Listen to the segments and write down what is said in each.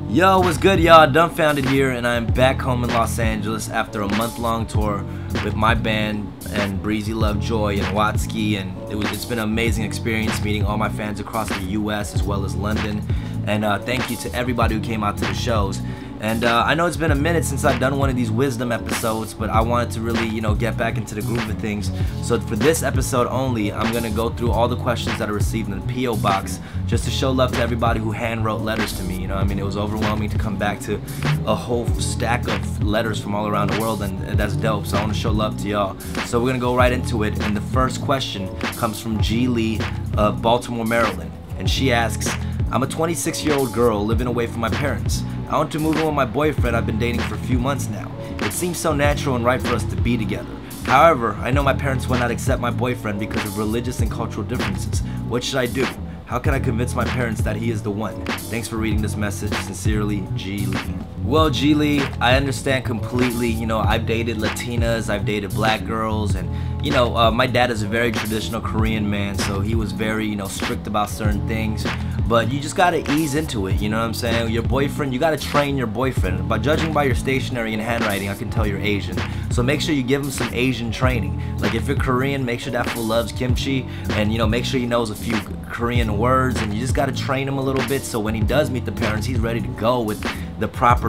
Yo, what's good, y'all? Dumbfounded here, and I'm back home in Los Angeles after a month-long tour with my band and Breezy Lovejoy and Watsky, and it's been an amazing experience meeting all my fans across the US as well as London. And thank you to everybody who came out to the shows. And I know it's been a minute since I've done one of these Wisdom episodes, but I wanted to really, get back into the groove of things. So for this episode only, I'm gonna go through all the questions that I received in the P.O. box, just to show love to everybody who hand wrote letters to me. It was overwhelming to come back to a whole stack of letters from all around the world, and that's dope. So I want to show love to y'all. So we're gonna go right into it. And the first question comes from G. Lee of Baltimore, Maryland, and she asks, I'm a 26-year-old girl living away from my parents. I want to move in with my boyfriend I've been dating for a few months now. It seems so natural and right for us to be together. However, I know my parents will not accept my boyfriend because of religious and cultural differences. What should I do? How can I convince my parents that he is the one? Thanks for reading this message. Sincerely, G. Lee. Well, G. Lee, I understand completely. I've dated Latinas, I've dated black girls, and my dad is a very traditional Korean man, so he was very, strict about certain things. But you just gotta ease into it, you know what I'm saying? Your boyfriend, you gotta train your boyfriend. By judging by your stationery and handwriting, I can tell you're Asian. So make sure you give him some Asian training. Like if you're Korean, make sure that fool loves kimchi, and make sure he knows a few Korean words, and you just gotta train him a little bit so when he does meet the parents, he's ready to go with the proper,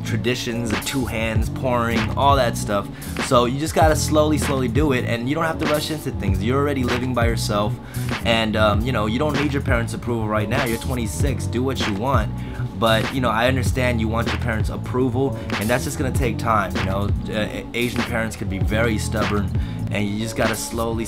traditions of two hands, pouring, all that stuff. So you just gotta slowly do it, and you don't have to rush into things. You're already living by yourself, and you don't need your parents' approval right now. You're 26, do what you want. But I understand you want your parents' approval, and that's just gonna take time. Asian parents could be very stubborn, and you just gotta slowly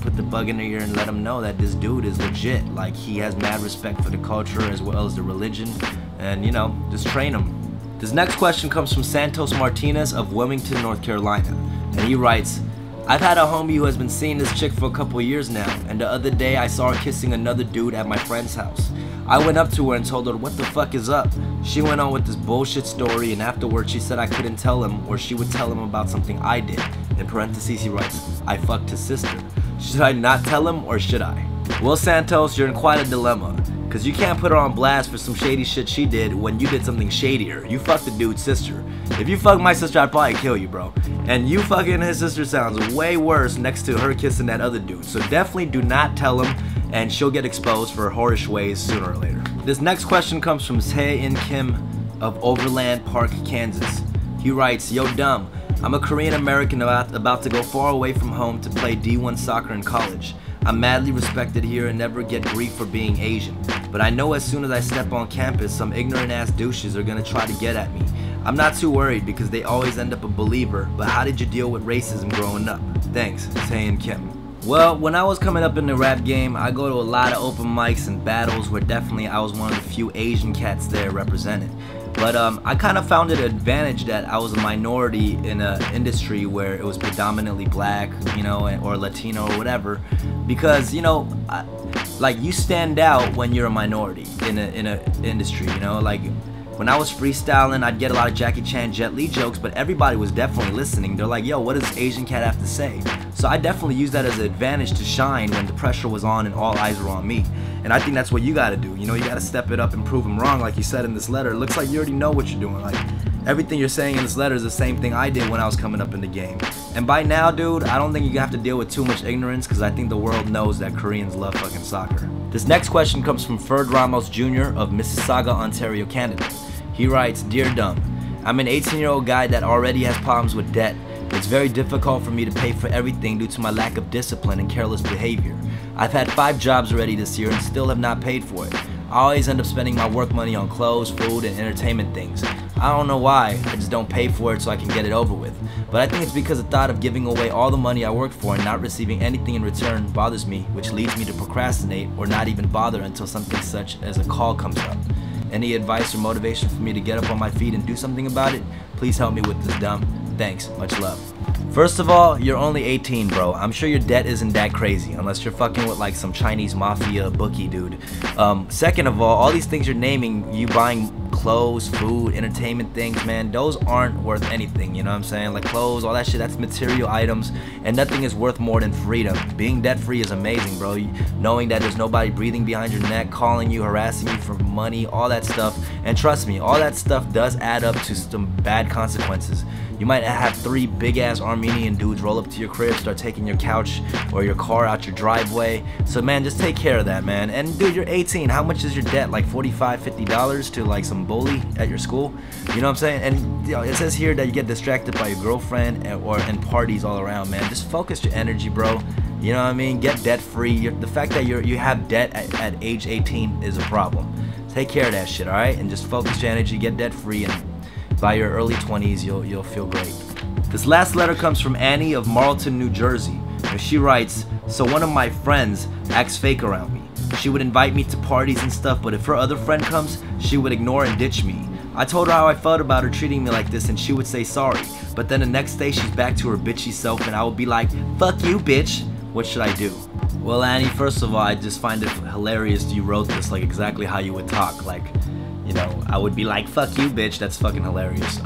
put the bug in their ear and let them know that this dude is legit. Like, he has mad respect for the culture as well as the religion, and just train him. This next question comes from Santos Martinez of Wilmington, North Carolina, and he writes, I've had a homie who has been seeing this chick for a couple of years now, and the other day I saw her kissing another dude at my friend's house. I went up to her and told her, what the fuck is up? She went on with this bullshit story, and afterwards she said I couldn't tell him, or she would tell him about something I did. In parentheses he writes, I fucked his sister. Should I not tell him, or should I? Well, Santos, you're in quite a dilemma, because you can't put her on blast for some shady shit she did when you did something shadier. You fucked the dude's sister. If you fucked my sister, I'd probably kill you, bro. And you fucking his sister sounds way worse next to her kissing that other dude. So definitely do not tell him, and she'll get exposed for her whorish ways sooner or later. This next question comes from Tae-In Kim of Overland Park, Kansas. He writes, Yo dumb, I'm a Korean American about to go far away from home to play D1 soccer in college. I'm madly respected here and never get grief for being Asian. But I know as soon as I step on campus, some ignorant ass douches are gonna try to get at me. I'm not too worried because they always end up a believer, but how did you deal with racism growing up? Thanks, Tae-In Kim. Well, when I was coming up in the rap game, I go to a lot of open mics and battles where definitely I was one of the few Asian cats there represented. But I kind of found it an advantage that I was a minority in an industry where it was predominantly black, or Latino or whatever, because like you stand out when you're a minority in a industry. Like when I was freestyling, I'd get a lot of Jackie Chan, Jet Li jokes, but everybody was definitely listening. They're like, yo, what does Asian cat have to say? So I definitely used that as an advantage to shine when the pressure was on and all eyes were on me. And I think that's what you gotta do. You gotta step it up and prove them wrong, like you said in this letter. It looks like you already know what you're doing. Like, everything you're saying in this letter is the same thing I did when I was coming up in the game. And by now, dude, I don't think you have to deal with too much ignorance, because I think the world knows that Koreans love fucking soccer. This next question comes from Ferd Ramos Jr. of Mississauga, Ontario, Canada. He writes, Dear Dumb, I'm an 18-year-old guy that already has problems with debt. It's very difficult for me to pay for everything due to my lack of discipline and careless behavior. I've had 5 jobs already this year and still have not paid for it. I always end up spending my work money on clothes, food, and entertainment things. I don't know why, I just don't pay for it so I can get it over with. But I think it's because the thought of giving away all the money I worked for and not receiving anything in return bothers me, which leads me to procrastinate or not even bother until something such as a call comes up. Any advice or motivation for me to get up on my feet and do something about it? Please help me with this, dumb. Thanks, much love. First of all, you're only 18, bro. I'm sure your debt isn't that crazy, unless you're fucking with like some Chinese mafia bookie dude. Second of all these things you're naming, you buying clothes, food, entertainment things, man, those aren't worth anything, you know what I'm saying? Like clothes, all that shit, that's material items, and nothing is worth more than freedom. Being debt free is amazing, bro. Knowing that there's nobody breathing behind your neck, calling you, harassing you for money, all that stuff. And trust me, all that stuff does add up to some bad consequences. You might have 3 big ass Armenian dudes roll up to your crib, start taking your couch or your car out your driveway. So man, just take care of that, man. And dude, you're 18. How much is your debt? Like $45, $50 to like some bully at your school? You know what I'm saying? And you know, it says here that you get distracted by your girlfriend and parties all around, man. Just focus your energy, bro. You know what I mean? Get debt free. The fact that you have debt at age 18 is a problem. Take care of that shit, all right? And just focus your energy, get debt free, and by your early 20s, you'll feel great. This last letter comes from Annie of Marlton, New Jersey. And she writes, so one of my friends acts fake around me. She would invite me to parties and stuff, but if her other friend comes, she would ignore and ditch me. I told her how I felt about her treating me like this, and she would say sorry. But then the next day, she's back to her bitchy self, and I would be like, fuck you, bitch. What should I do? Well, Annie, first of all, I just find it hilarious you wrote this like exactly how you would talk. Like, you know, I would be like, fuck you, bitch. That's fucking hilarious.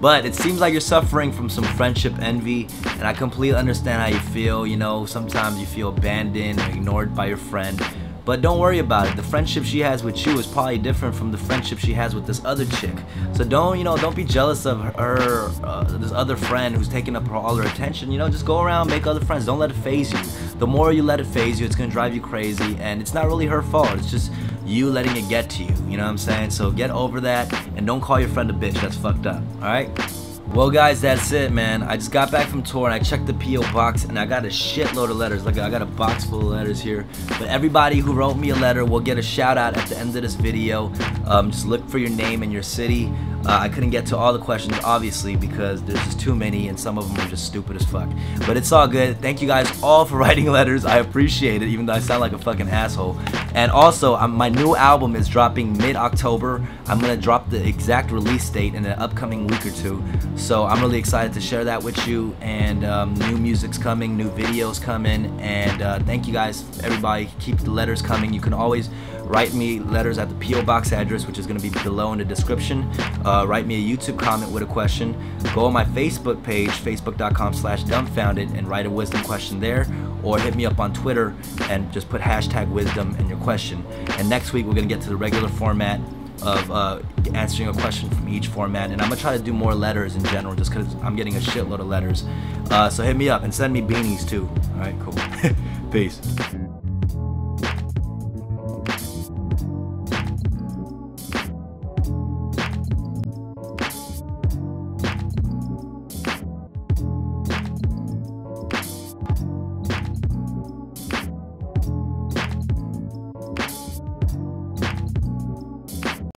But it seems like you're suffering from some friendship envy, and I completely understand how you feel. You know, sometimes you feel abandoned or ignored by your friend. But don't worry about it. The friendship she has with you is probably different from the friendship she has with this other chick. So don't be jealous of her, this other friend who's taking up all her attention. You know, just go around, make other friends. Don't let it phase you. The more you let it phase you, it's gonna drive you crazy, and it's not really her fault. It's just you letting it get to you. You know what I'm saying? So get over that, and don't call your friend a bitch. That's fucked up. All right? Well guys, that's it, man. I just got back from tour and I checked the P.O. box and I got a shitload of letters. Like I got a box full of letters here. But everybody who wrote me a letter will get a shout out at the end of this video. Just look for your name and your city. I couldn't get to all the questions obviously because there's just too many and some of them are just stupid as fuck. But it's all good. Thank you guys all for writing letters. I appreciate it, even though I sound like a fucking asshole. And also, my new album is dropping mid-October. I'm gonna drop the exact release date in an upcoming week or two. So I'm really excited to share that with you. And new music's coming, new videos coming. And thank you guys, everybody. Keep the letters coming. You can always write me letters at the P.O. box address, which is going to be below in the description. Write me a YouTube comment with a question. Go on my Facebook page, facebook.com/dumbfounded, and write a wisdom question there. Or hit me up on Twitter and just put #wisdom and your question. And next week we're going to get to the regular format of answering a question from each format. And I'm going to try to do more letters in general just because I'm getting a shitload of letters. So hit me up and send me beanies too. Alright, cool. Peace.